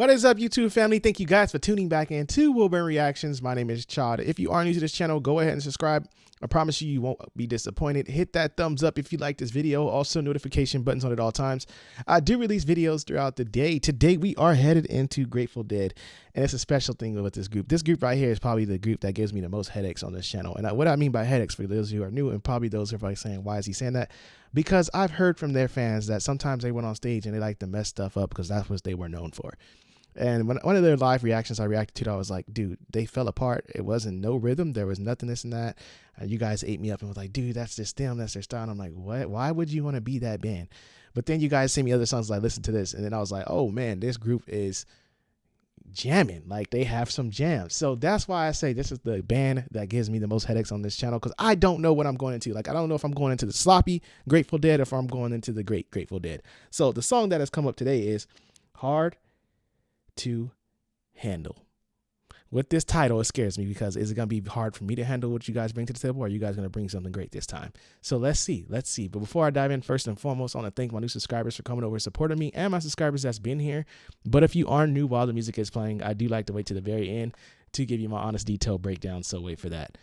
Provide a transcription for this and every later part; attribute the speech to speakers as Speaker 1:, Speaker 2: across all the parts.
Speaker 1: What is up, YouTube family? Thank you guys for tuning back into Wilburn Reactions. My name is Chod. If you are new to this channel, go ahead and subscribe. I promise you, you won't be disappointed. Hit that thumbs up if you like this video. Also, notification buttons on at all times. I do release videos throughout the day. Today, we are headed into Grateful Dead, and it's a special thing with this group. This group right here is probably the group that gives me the most headaches on this channel. And what I mean by headaches, for those who are new, and probably those who are probably saying, why is he saying that? Because I've heard from their fans that sometimes they went on stage and they like to mess stuff up because that's what they were known for. And when one of their live reactions I reacted to, I was like, dude, they fell apart. It wasn't no rhythm. There was nothing, this and that. And you guys ate me up and was like, dude, that's just them. That's their style. And I'm like, what? Why would you want to be that band? But then you guys send me other songs like, listen to this. And then I was like, oh man, this group is jamming. Like, they have some jams. So that's why I say this is the band that gives me the most headaches on this channel, because I don't know what I'm going into. Like, I don't know if I'm going into the sloppy Grateful Dead or if I'm going into the great Grateful Dead. So the song that has come up today is Hard to Handle. With this title, it scares me, because is it going to be hard for me to handle what you guys bring to the table, or are you guys going to bring something great this time? So let's see. But before I dive in, first and foremost, I want to thank my new subscribers for coming over and supporting me, and my subscribers that's been here. But if you are new while the music is playing, I do like to wait to the very end to give you my honest, detailed breakdown. So wait for that.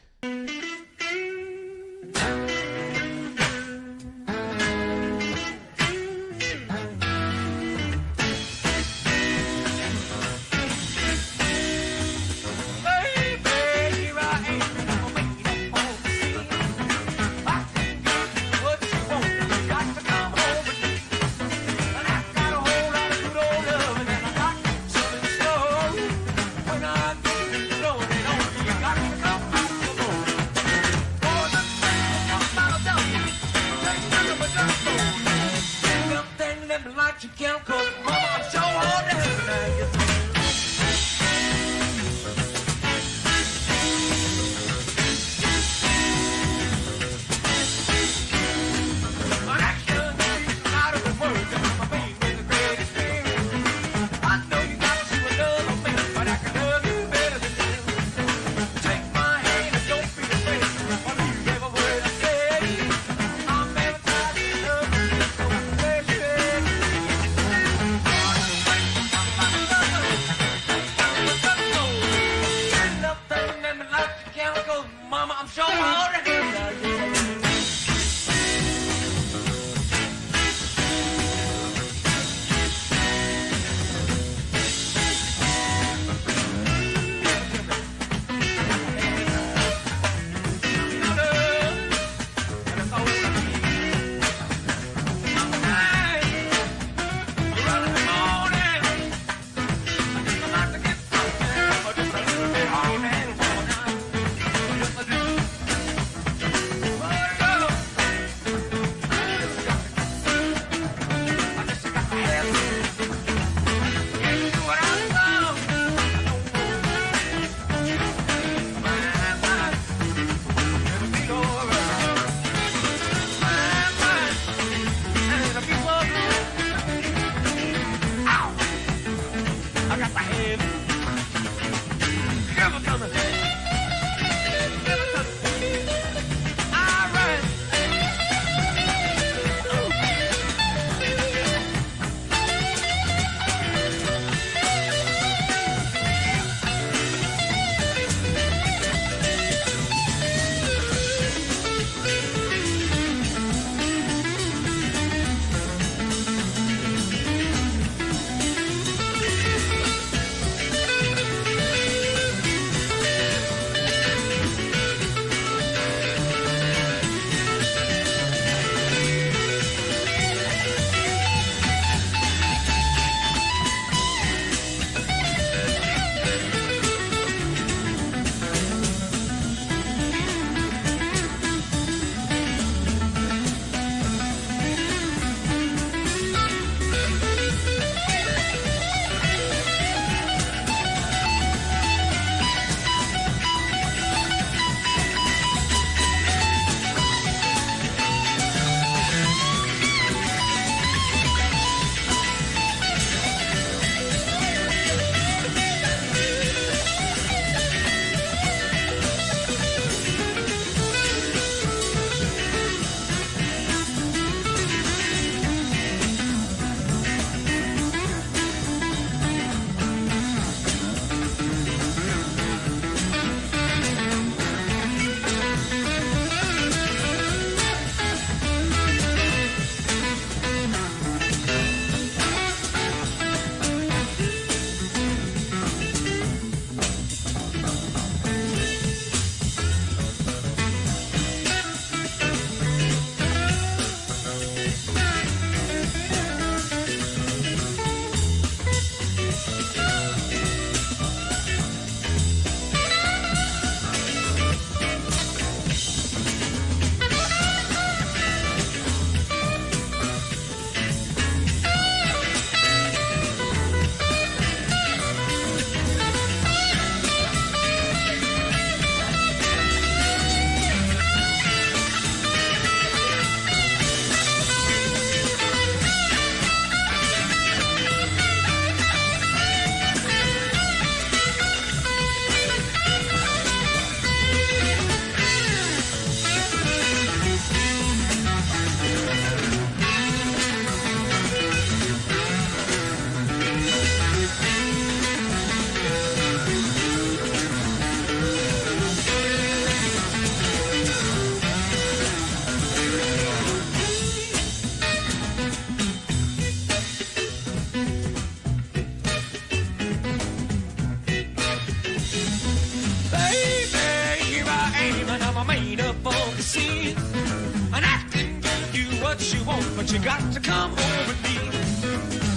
Speaker 2: but you got to come home with me.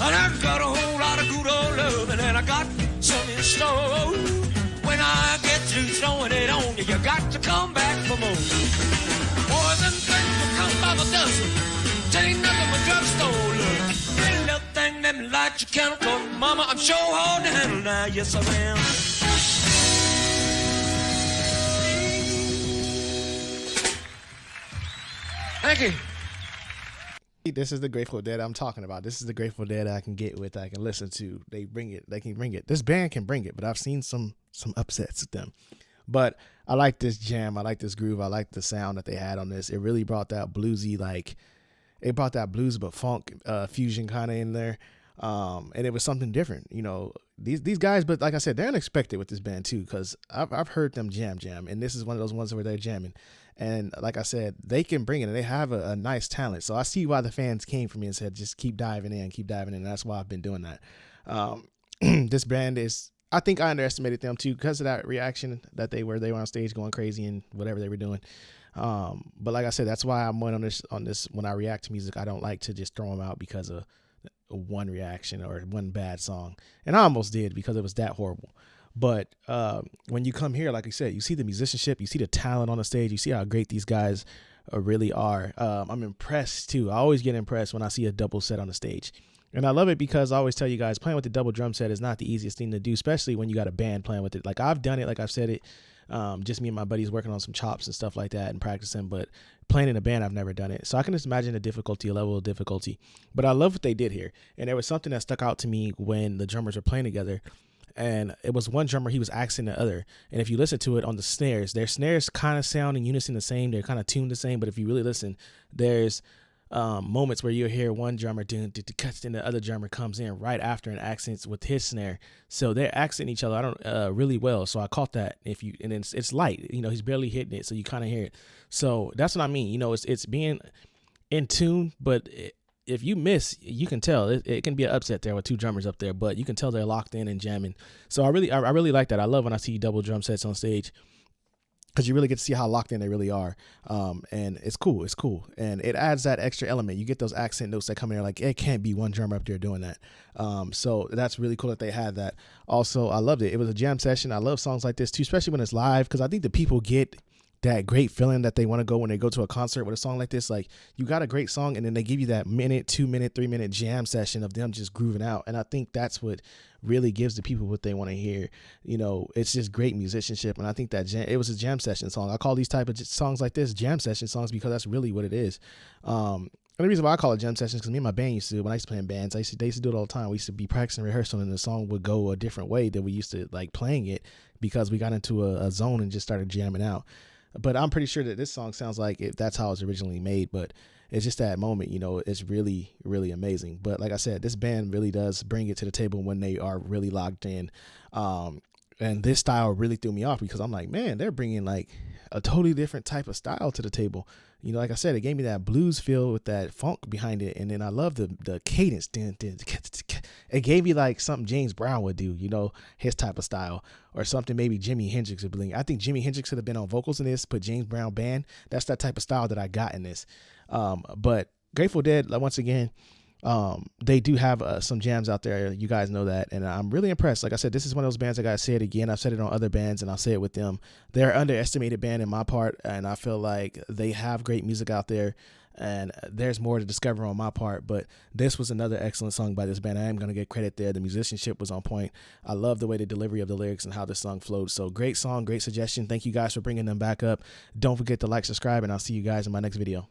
Speaker 2: And I've got a whole lot of good old loving, and I got some in store. When I get through throwing it on you, you got to come back for more. Boys and things will come by the dozen. Ain't nothing but drugstore love. Pretty little thing, let me light your candle, 'cause mama, I'm sure hard to handle now. Yes, I am. Thank you.
Speaker 1: This is the Grateful Dead I'm talking about. This is the Grateful Dead I can get with, I can listen to. They bring it. They can bring it. This band can bring it, but I've seen some upsets with them. But I like this jam. I like this groove. I like the sound that they had on this. It really brought that bluesy, like, it brought that blues but funk fusion kind of in there. And it was something different. You know, these guys, but like I said, they're unexpected with this band too, because I've heard them jam, and this is one of those ones where they're jamming. And like I said, they can bring it, and they have a nice talent. So I see why the fans came for me and said, just keep diving in. And that's why I've been doing that. This band is, I think I underestimated them too because of that reaction that they were on stage going crazy and whatever they were doing. But like I said, that's why I'm on this. When I react to music, I don't like to just throw them out because of one reaction or one bad song. And I almost did because it was that horrible. But when you come here, like I said, you see the musicianship, you see the talent on the stage, you see how great these guys really are. I'm impressed too. I always get impressed when I see a double set on the stage. And I love it because I always tell you guys, playing with the double drum set is not the easiest thing to do, especially when you got a band playing with it. Like I've done it, like I've said it, just me and my buddies working on some chops and stuff like that and practicing, but playing in a band, I've never done it. So I can just imagine the level of difficulty. But I love what they did here. And there was something that stuck out to me when the drummers were playing together. And it was one drummer, he was axing the other. And if you listen to it on the snares, their snares kind of sound in unison the same. They're kind of tuned the same. But if you really listen, there's moments where you'll hear one drummer doing cuts, and the other drummer comes in right after and accents with his snare. So they're accenting each other really well. So I caught that. And it's light, you know, he's barely hitting it, so you kind of hear it. So that's what I mean. You know, it's being in tune, but if you miss, you can tell it can be an upset there with two drummers up there, but you can tell they're locked in and jamming. So I really like that. I love when I see double drum sets on stage, because you really get to see how locked in they really are. And it's cool. It's cool. And it adds that extra element. You get those accent notes that come in there, like it can't be one drummer up there doing that. So that's really cool that they had that. Also, I loved it. It was a jam session. I love songs like this too, especially when it's live, because I think the people get that great feeling that they want to go when they go to a concert with a song like this. Like, you got a great song, and then they give you that minute, 2 minute, 3 minute jam session of them just grooving out. And I think that's what really gives the people what they want to hear. You know, it's just great musicianship. And I think that it was a jam session song. I call these type of songs like this jam session songs because that's really what it is. And the reason why I call it jam sessions, because me and my band when I used to play in bands, they used to do it all the time. We used to be practicing rehearsal, and the song would go a different way than we used to like playing it, because we got into a zone and just started jamming out. But I'm pretty sure that this song sounds like that's how it was originally made. But it's just that moment, you know, it's really, really amazing. But like I said, this band really does bring it to the table when they are really locked in. And this style really threw me off, because I'm like, man, they're bringing like a totally different type of style to the table. You know, like I said, it gave me that blues feel with that funk behind it. And then I love the cadence. It gave me like something James Brown would do, you know, his type of style, or something maybe Jimi Hendrix would bring. I think Jimi Hendrix would have been on vocals in this, but James Brown band, that's that type of style that I got in this. But Grateful Dead, once again, they do have some jams out there. You guys know that. And I'm really impressed. Like I said, this is one of those bands I got to say it again. I've said it on other bands, and I'll say it with them. They're an underestimated band in my part. And I feel like they have great music out there, and there's more to discover on my part. But this was another excellent song by this band. I am going to get credit there. The musicianship was on point. I love the way the delivery of the lyrics and how this song flowed. So great song, great suggestion. Thank you guys for bringing them back up. Don't forget to like, subscribe, and I'll see you guys in my next video.